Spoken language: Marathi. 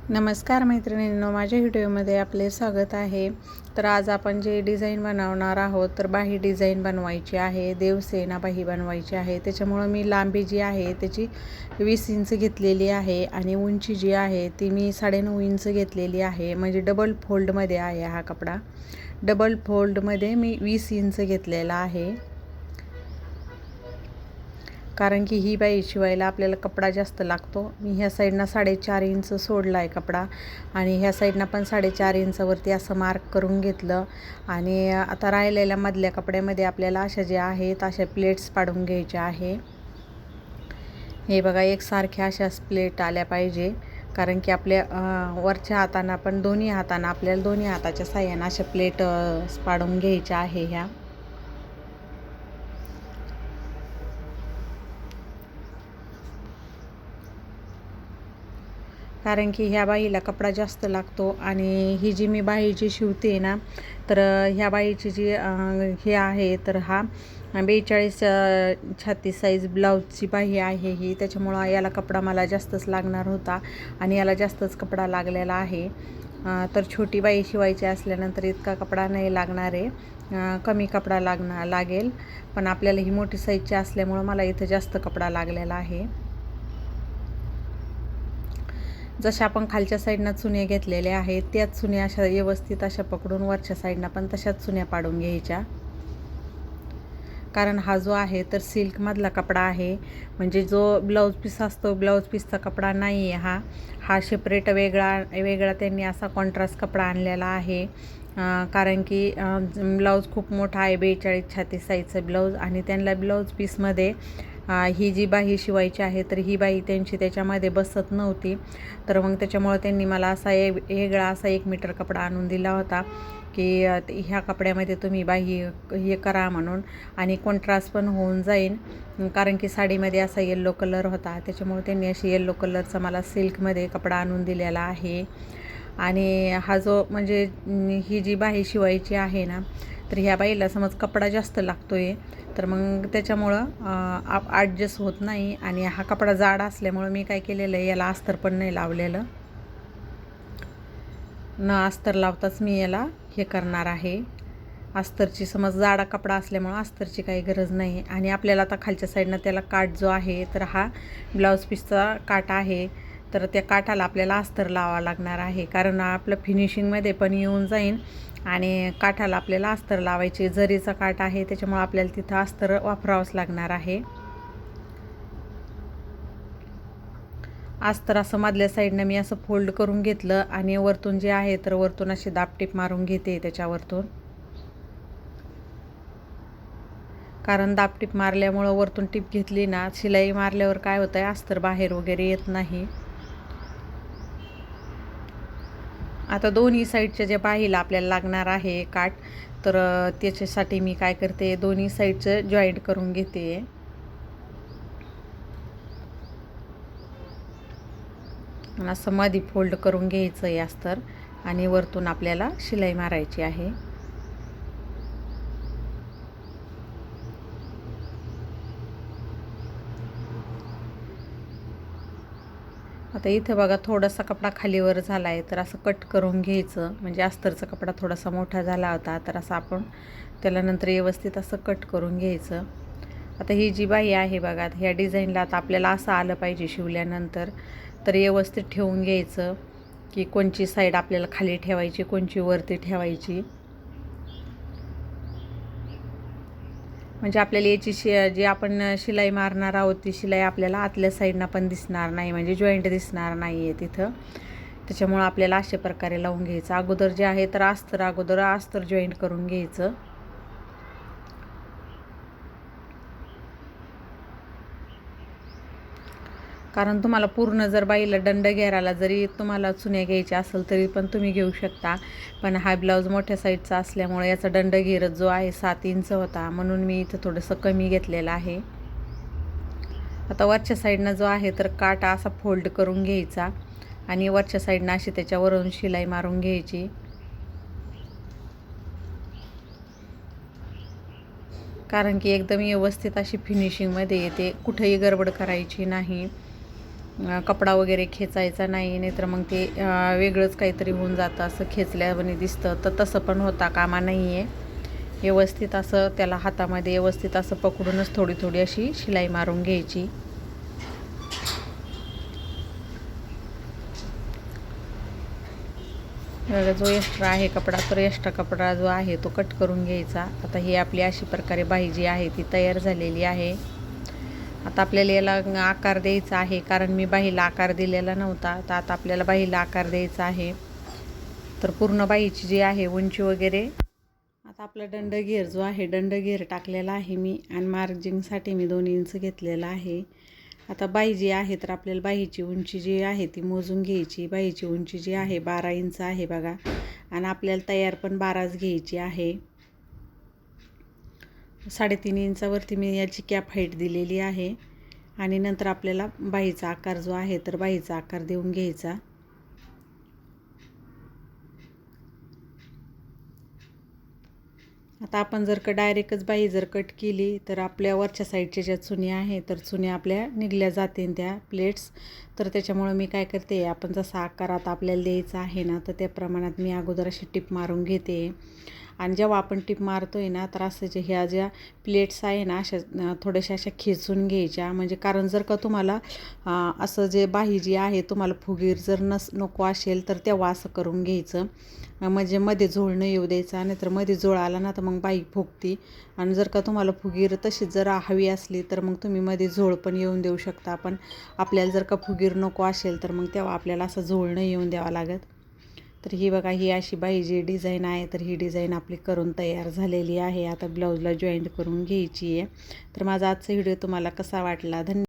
नमस्कार मैत्रिणींनो, माझ्या व्हिडिओमध्ये आपले स्वागत आहे. तर आज आपण जे डिझाईन बनवणार आहोत, तर बाही डिझाईन बनवायची आहे, देवसेना बाही बनवायची आहे. त्याच्यामुळं मी लांबी जी आहे त्याची 20 इंच घेतलेली आहे आणि उंची जी आहे ती मी 9.5 इंच घेतलेली आहे. म्हणजे डबल फोल्डमध्ये आहे हा कपडा. डबल फोल्डमध्ये मी 20 इंच घेतलेला आहे, कारण की ही बाई शिवायला आपल्याला कपडा जास्त लागतो. मी ह्या साईडनं 4.5 इंच सोडला आहे कपडा आणि ह्या साईडनं पण 4.5 इंचावरती असं मार्क करून घेतलं. आणि आता राहिलेल्या मधल्या कपड्यामध्ये आपल्याला अशा ज्या आहेत अशा प्लेट्स पाडून घ्यायच्या आहे. हे बघा, एकसारख्या अशा प्लेट आल्या पाहिजे, कारण की आपल्या वरच्या हाताना पण दोन्ही हाताना आपल्याला दोन्ही हाताच्या साह्यानं अशा प्लेट पाडून घ्यायच्या आहे ह्या. कारण की ह्या बाईला कपडा जास्त लागतो. आणि ही जी मी बाई जी शिवते ना, तर ह्या बाईची जी हे आहे, तर हा 42 छाती साईज ब्लाऊजची बाही आहे ही. त्याच्यामुळं याला कपडा मला जास्तच लागणार होता आणि याला जास्तच कपडा लागलेला आहे. तर छोटी बाई शिवायची असल्यानंतर इतका कपडा नाही लागणार आहे, कमी कपडा लागेल. पण आपल्याला ही मोठी साईजची असल्यामुळं मला इथं जास्त कपडा लागलेला आहे. जशा आपण खालच्या साईडनं चुन्या घेतलेल्या आहेत, त्याच चुन्या अशा व्यवस्थित अशा पकडून वरच्या साईडनं पण तशाच चुन्या पाडून घ्यायच्या. कारण हा जो आहे तर सिल्कमधला कपडा आहे, म्हणजे जो ब्लाऊज पीस असतो ब्लाऊज पीसचा कपडा नाही आहे हा सेपरेट वेगळा त्यांनी असा कॉन्ट्रास्ट कपडा आणलेला आहे. कारण की ब्लाऊज खूप मोठा आहे, 42 छाती साईजचं ब्लाऊज, आणि त्यांना ब्लाऊज पीसमध्ये ही जी बाही शिवायची आहे तर ही बाही त्यांची त्याच्यामध्ये बसत नव्हती. तर मग त्याच्यामुळं त्यांनी मला असा वेगळा असा 1 मीटर कपडा आणून दिला होता की ह्या कपड्यामध्ये तुम्ही बाही हे करा म्हणून, आणि कॉन्ट्रास्ट पण होऊन जाईल. कारण की साडीमध्ये असा येल्लो कलर होता, त्याच्यामुळे त्यांनी अशी येल्लो कलरचा मला सिल्कमध्ये कपडा आणून दिलेला आहे. आणि हा जो म्हणजे ही जी बाही शिवायची आहे ना, तर ह्या बाईला समज कपडा जास्त लागतो आहे, तर मग त्याच्यामुळं ॲडजस्ट होत नाही. आणि हा कपडा जाड असल्यामुळं मी काय केलेलं आहे, याला अस्तर पण नाही लावलेलं. न अस्तर लावताच मी याला हे करणार आहे. अस्तरची समज जाडा कपडा असल्यामुळं अस्तरची काही गरज नाही. आणि आपल्याला आता खालच्या साईडनं त्याला काठ जो आहे, तर हा ब्लाऊज पीसचा काठ आहे, तर त्या काठाला आपल्याला अस्तर लावावं लागणार आहे. कारण आपलं फिनिशिंगमध्ये पण येऊन जाईल आणि काठाला आपल्याला अस्तर लावायचे. जरीचा काठ आहे त्याच्यामुळं आपल्याला तिथं अस्तर वापरावंच लागणार आहे. अस्तर असं मधल्या साईडनं मी असं फोल्ड करून घेतलं आणि वरतून जे आहे तर वरतून अशी दाबटीप मारून घेते त्याच्यावरतून. कारण दाबटीप मारल्यामुळं वरतून टीप घेतली ना, शिलाई मारल्यावर काय होतं आहे, अस्तर बाहेर वगैरे येत नाही. आता दोन्ही साईडच्या ज्या बाहीला आपल्याला लागणार आहे काठ, तर त्याच्यासाठी मी काय करते, दोन्ही साईडचं जॉईंट करून घेते. आणि असं मध्ये फोल्ड करून घ्यायचं आहे अस्तर, आणि वरतून आपल्याला शिलाई मारायची आहे. आता इथे बघा, थोडासा कपडा खालीवर झाला आहे, तर असं कट करून घ्यायचं. म्हणजे अस्तरचा कपडा थोडासा मोठा झाला होता, तर असं आपण त्याला नंतर व्यवस्थित असं कट करून घ्यायचं. आता ही जी बाही आहे बघा, ह्या डिझाईनला आता आपल्याला असं आलं पाहिजे शिवल्यानंतर. तर व्यवस्थित ठेवून घ्यायचं की कोणची साईड आपल्याला खाली ठेवायची, कोणची वरती ठेवायची. म्हणजे आपल्याला याची जी आपण शिलाई मारणार आहोत ती शिलाई आपल्याला आतल्या साईडनं पण दिसणार नाही, म्हणजे जॉईंट दिसणार नाही आहे तिथं. त्याच्यामुळं आपल्याला अशा प्रकारे लावून घ्यायचं. अगोदर जे आहे तर अगोदर अस्तर जॉईंट करून घ्यायचं. कारण तुम्हाला पूर्ण जर बाईला दंड घेरायला जरी तुम्हाला चुन्या घ्यायच्या असेल तरी पण तुम्ही घेऊ शकता. पण हा ब्लाऊज मोठ्या साईजचा असल्यामुळे याचा दंड घेरत जो आहे 7 इंच होता, म्हणून मी इथं थोडंसं कमी घेतलेलं आहे. आता वरच्या साईडनं जो आहे तर काठ असा फोल्ड करून घ्यायचा आणि वरच्या साईडनं अशी त्याच्यावरून शिलाई मारून घ्यायची. कारण की एकदम व्यवस्थित अशी फिनिशिंगमध्ये येते, कुठेही गडबड करायची नाही. कपडा वगैरे खेचायचा नाही, नाहीतर मग ते वेगळंच काहीतरी होऊन जातं, असं खेचल्यावानी दिसतं. तर तसं पण होता कामा नाही आहे. व्यवस्थित असं त्याला हातामध्ये व्यवस्थित असं पकडूनच थोडी थोडी अशी शिलाई मारून घ्यायची. जो एक्स्ट्रा आहे कपडा, तर एक्स्ट्रा कपडा जो आहे तो कट करून घ्यायचा. आता ही आपली अशी प्रकारे बाही जी आहे ती तयार झालेली आहे. आता आपल्याला याला आकार द्यायचा आहे, कारण मी बाहीला आकार दिलेला नव्हता. तर आता आपल्याला बाहीला आकार द्यायचा आहे. तर पूर्ण बाहीची जी आहे उंची वगैरे, आता आपला दंड घेर जो आहे, दंड घेर टाकलेला आहे मी, आणि मार्जिंगसाठी मी 2 इंच घेतलेला आहे. आता बाही जी आहे, तर आपल्याला बाहीची उंची जी आहे ती मोजून घ्यायची. बाहीची उंची जी आहे 12 इंच आहे बघा, आणि आपल्याला तयार पण 12च घ्यायची आहे. 3.5 इंचावरती मी याची कॅप हाईट दिलेली आहे. आणि नंतर आपल्याला बाहीचा आकार जो आहे, तर बाहीचा आकार देऊन घ्यायचा. आता आपण जर का डायरेक्टच बाही जर कट केली, तर आपल्या वरच्या साईडच्या ज्या चुन्या आहे, तर चुन्या आपल्या निघल्या जातील त्या प्लेट्स. तर त्याच्यामुळं मी काय करते, आपण जसा आकार आता आपल्याला द्यायचा आहे ना, तर त्या प्रमाणात मी अगोदर अशी टिप मारून घेते. आणि जेव्हा आपण टिप मारतो आहे ना, तर असं जे ह्या ज्या प्लेट्स आहे ना, अशा थोड्याशा अशा खेचून घ्यायच्या. म्हणजे कारण जर का तुम्हाला असं जे बाही जी आहे तुम्हाला फुगीर जर नको असेल, तर तेव्हा असं करून घ्यायचं. म्हणजे मध्ये झोळ न येऊ द्यायचा, नाहीतर मध्ये झोळ आला ना तर मग बाही फुगती. आणि जर का तुम्हाला फुगीर तशीच जर हवी असली, तर मग तुम्ही मध्ये झोळ पण येऊन देऊ शकता. पण आपल्याला जर का फुगीर नको असेल, तर मग तेव्हा आपल्याला असं झोळ न येऊन द्यावा लागत. तर ही बघा, ही अशी बाही जी डिझाईन आहे, तर ही डिझाईन आपली करून तयार झालेली आहे. आता ब्लाऊजला जॉईंट करून घ्यायची आहे. तर माझा आजचा व्हिडिओ तुम्हाला कसा वाटला?